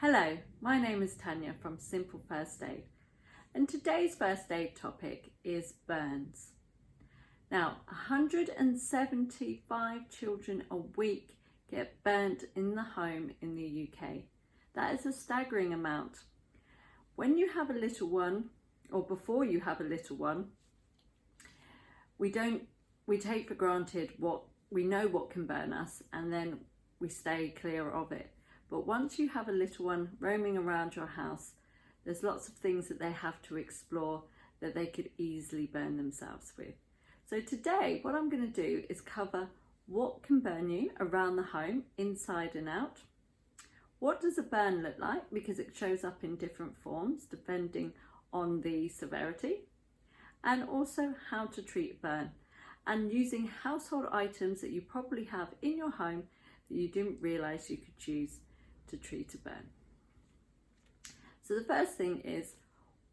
Hello, my name is Tanya from Simple First Aid, and today's first aid topic is burns. Now, 175 children a week get burnt in the home in the UK. That is a staggering amount. When you have a little one, or before you have a little one, we take for granted we know what can burn us, and then we stay clear of it. But once you have a little one roaming around your house, there's lots of things that they have to explore that they could easily burn themselves with. So today, what I'm going to do is cover what can burn you around the home, inside and out. What does a burn look like? Because it shows up in different forms depending on the severity. And also how to treat a burn, and using household items that you probably have in your home that you didn't realise you could use to treat a burn. So the first thing is,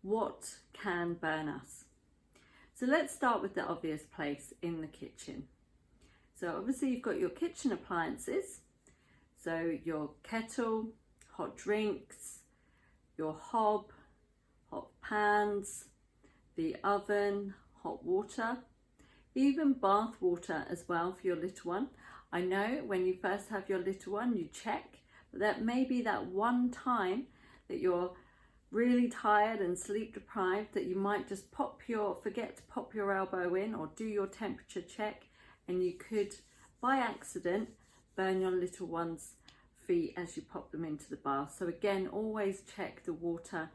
what can burn us? So let's start with the obvious place, in the kitchen. So obviously you've got your kitchen appliances, so your kettle, hot drinks, your hob, hot pans, the oven, hot water, even bath water as well for your little one. I know when you first have your little one, you check, but that may be that one time that you're really tired and sleep deprived that you might just forget to pop your elbow in or do your temperature check, and you could by accident burn your little one's feet as you pop them into the bath. So again, always check the water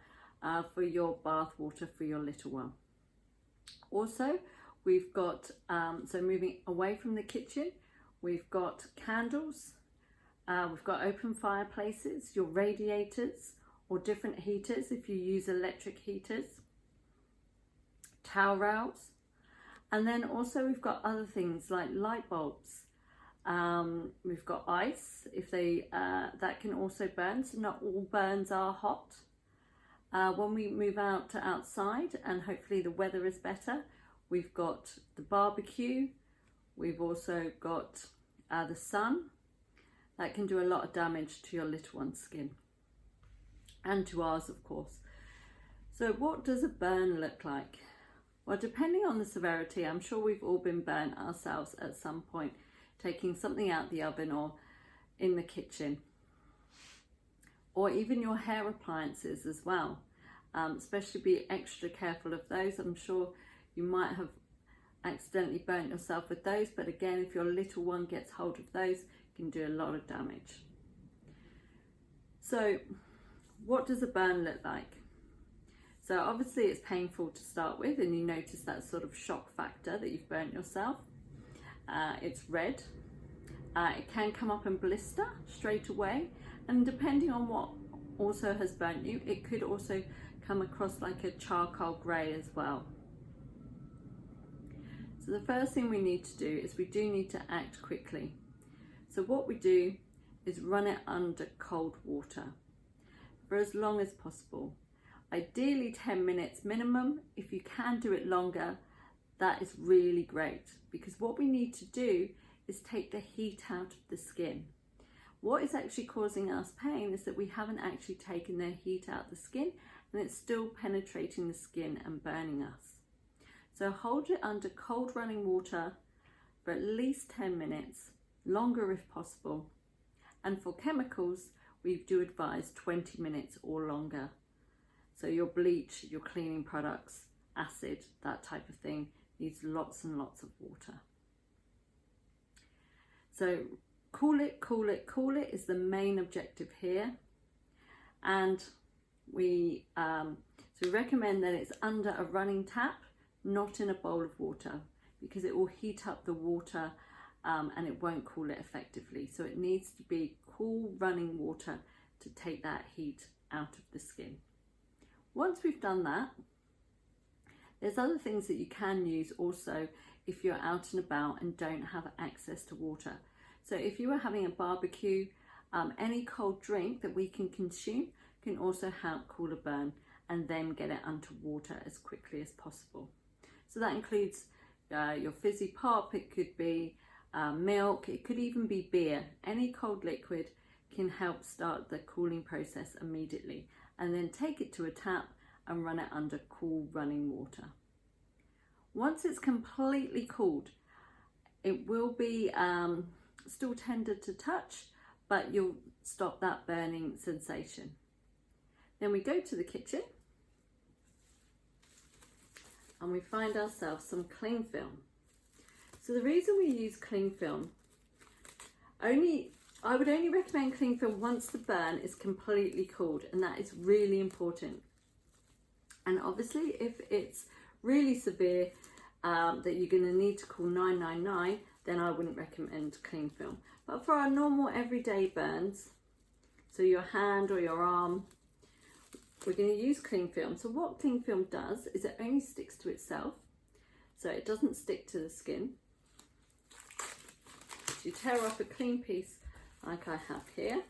for your bath water for your little one. Also, we've got, so moving away from the kitchen, we've got candles, we've got open fireplaces, your radiators or different heaters if you use electric heaters, towel rails, and then also we've got other things like light bulbs. We've got ice, if that can also burn, so not all burns are hot. When we move out to outside and hopefully the weather is better, we've got the barbecue, we've also got the sun. That can do a lot of damage to your little one's skin, and to ours of course. So what does a burn look like? Well, depending on the severity, I'm sure we've all been burnt ourselves at some point, taking something out the oven or in the kitchen, or even your hair appliances as well. Especially be extra careful of those. I'm sure you might have accidentally burnt yourself with those, but again, if your little one gets hold of those, it can do a lot of damage. So what does a burn look like? So obviously it's painful to start with, and you notice that sort of shock factor that you've burnt yourself. It's red. It can come up and blister straight away, and depending on what also has burnt you, it could also come across like a charcoal grey as well. So the first thing we need to do is we do need to act quickly. So what we do is run it under cold water for as long as possible. Ideally 10 minutes minimum. If you can do it longer, that is really great, because what we need to do is take the heat out of the skin. What is actually causing us pain is that we haven't actually taken the heat out of the skin, and it's still penetrating the skin and burning us. So hold it under cold running water for at least 10 minutes, longer if possible. And for chemicals, we do advise 20 minutes or longer. So your bleach, your cleaning products, acid, that type of thing, needs lots and lots of water. So cool it, cool it, cool it is the main objective here. And we recommend that it's under a running tap, not in a bowl of water, because it will heat up the water and it won't cool it effectively. So it needs to be cool running water to take that heat out of the skin. Once we've done that, there's other things that you can use also if you're out and about and don't have access to water. So if you are having a barbecue, any cold drink that we can consume can also help cool a burn and then get it under water as quickly as possible. So that includes your fizzy pop, it could be milk, it could even be beer. Any cold liquid can help start the cooling process immediately, and then take it to a tap and run it under cool running water. Once it's completely cooled, it will be still tender to touch, but you'll stop that burning sensation. Then we go to the kitchen and we find ourselves some cling film. So the reason we use cling film, I would only recommend cling film once the burn is completely cooled, and that is really important. And obviously if it's really severe that you're going to need to call 999, then I wouldn't recommend cling film. But for our normal everyday burns, so your hand or your arm, we're going to use cling film. So what cling film does is it only sticks to itself, so it doesn't stick to the skin. So you tear off a clean piece like I have here,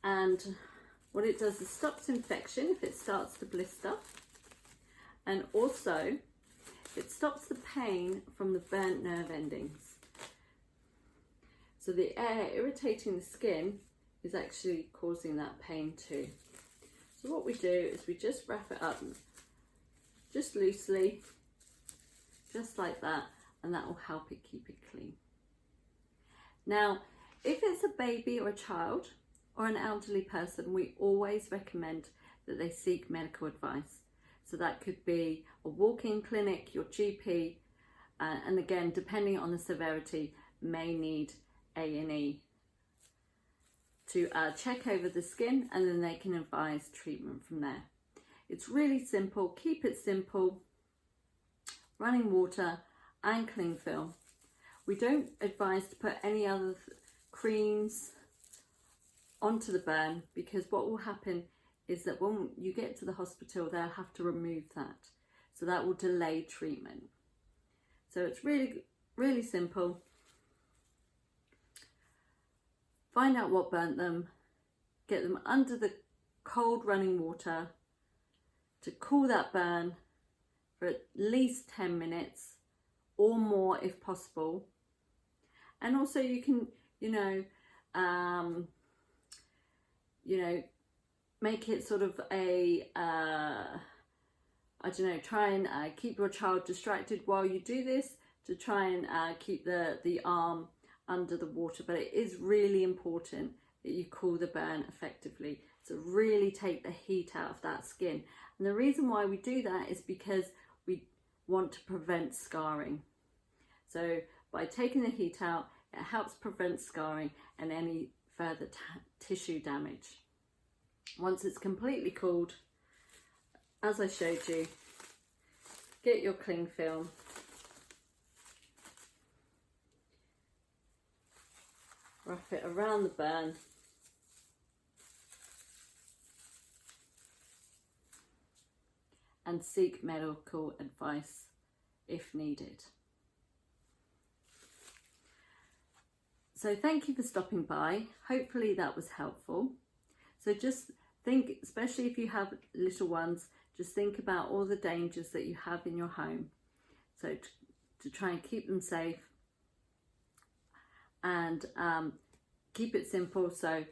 and what it does is stops infection if it starts to blister, and also it stops the pain from the burnt nerve endings. So the air irritating the skin is actually causing that pain too. So what we do is we just wrap it up just loosely, just like that, and that will help it keep it clean. Now, if it's a baby or a child or an elderly person, we always recommend that they seek medical advice. So that could be a walk-in clinic, your GP, and again, depending on the severity, may need A&E to check over the skin, and then they can advise treatment from there. It's really simple. Keep it simple. Running water and cling film. We don't advise to put any other creams onto the burn, because what will happen is that when you get to the hospital, they'll have to remove that. So that will delay treatment. So it's really, really simple. Find out what burnt them, get them under the cold running water to cool that burn for at least 10 minutes or more if possible. And also you can, make it sort of a, try and keep your child distracted while you do this, to try and keep the arm under the water. But it is really important that you cool the burn effectively, so really take the heat out of that skin. And the reason why we do that is because we want to prevent scarring. So by taking the heat out, it helps prevent scarring and any further tissue damage. Once it's completely cooled, as I showed you, get your cling film, wrap it around the burn, and seek medical advice if needed. So thank you for stopping by. Hopefully that was helpful. So just think, especially if you have little ones, just think about all the dangers that you have in your home. So to try and keep them safe, and keep it simple. So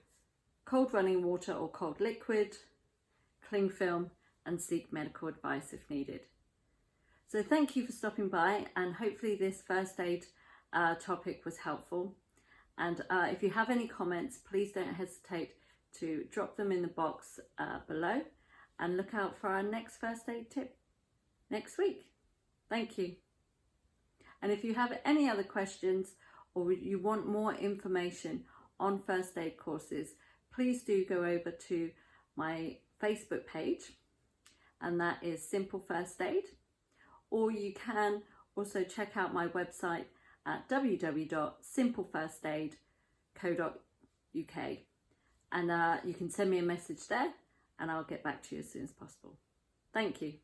cold running water or cold liquid, cling film, and seek medical advice if needed. So thank you for stopping by, and hopefully this first aid topic was helpful. And if you have any comments, please don't hesitate to drop them in the box below, and look out for our next first aid tip next week. Thank you. And if you have any other questions, or you want more information on first aid courses, please do go over to my Facebook page, and that is Simple First Aid. Or you can also check out my website at www.simplefirstaid.co.uk, and you can send me a message there and I'll get back to you as soon as possible. Thank you.